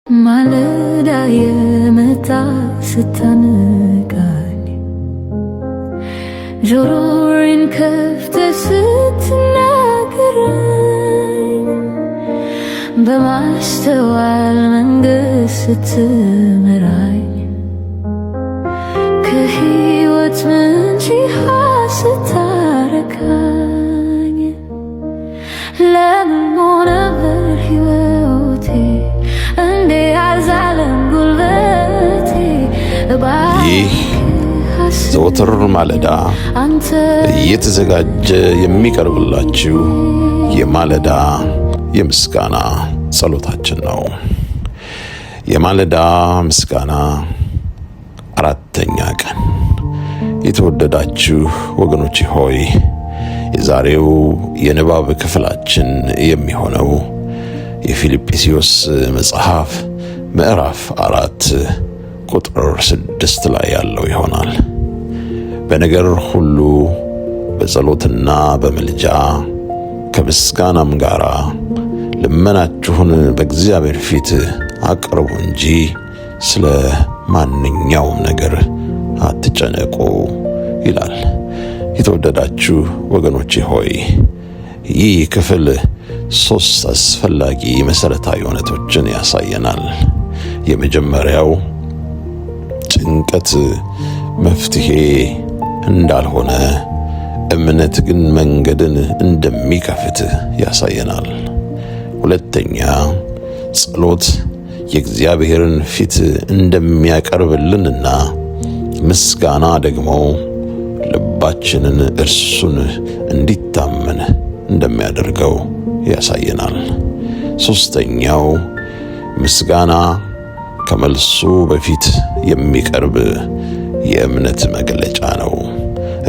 ማለዳ የመጣ ስታነቃኝ ጆሮዬን ከፍተህ ስትናገረኝ በማስተዋል መንገድ ስትመራኝ ከሕይወት ምንጭ ስታረካኝ ለምን ነበር ሕይወቴ እንደ ያዛለን ጉልበቴ ይህ ዘወትር ማለዳ እየተዘጋጀ የሚቀርብላችሁ የማለዳ የምስጋና ጸሎታችን ነው። የማለዳ ምስጋና አራተኛ ቀን። የተወደዳችሁ ወገኖቼ ሆይ የዛሬው የንባብ ክፍላችን የሚሆነው የፊልጵስዩስ መጽሐፍ ምዕራፍ 4 ቁጥር 6 ላይ ያለው ይሆናል። በነገር ሁሉ በጸሎትና በምልጃ ከምስጋናም ጋር ልመናችሁን በእግዚአብሔር ፊት አቅርቡ እንጂ ስለ ማንኛውም ነገር አትጨነቁ ይላል። የተወደዳችሁ ወገኖቼ ሆይ ይህ ክፍል 3 አስፈላጊ መሰረታዊ እውነቶችን ያሳየናል። የመጀመሪያው ጭንቀት መፍትሄ እንዳልሆነ፣ እምነት ግን መንገድን እንደሚከፍት ያሳየናል። ሁለተኛ ጸሎት የእግዚአብሔርን ፊት እንደሚያቀርብልንና ምስጋና ደግሞ ልባችንን እርሱን እንዲታመን እንደሚያደርገው ያሳየናል። ሶስተኛው ምስጋና ከመልሱ በፊት የሚቀርብ የእምነት መግለጫ ነው።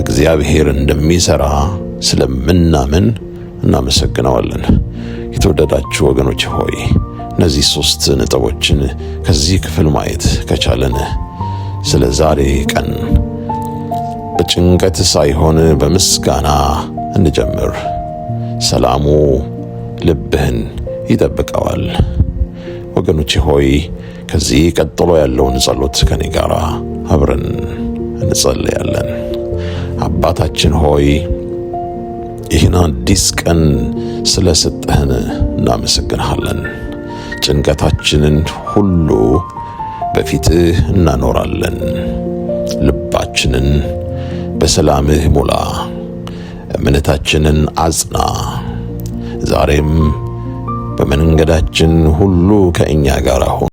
እግዚአብሔር እንደሚሰራ ስለምናምን እናመሰግነዋለን። የተወደዳችሁ ወገኖች ሆይ እነዚህ 3 ነጥቦችን ከዚህ ክፍል ማየት ከቻለን ስለ ዛሬ ቀን በጭንቀት ሳይሆን በምስጋና እንጀምር። ሰላሙ ልብህን ይጠብቀዋል። ወገኖቼ ሆይ ከዚህ ቀጥሎ ያለውን ጸሎት ከኔ ጋር አብረን እንጸልያለን። አባታችን ሆይ ይህን አዲስ ቀን ስለሰጠህን እናመሰግንሃለን። ጭንቀታችንን ሁሉ በፊትህ እናኖራለን። ልባችንን በሰላምህ ሙላ፣ እምነታችንን አጽና። ዛሬም በመንገዳችን ሁሉ ከእኛ ጋር ሁን።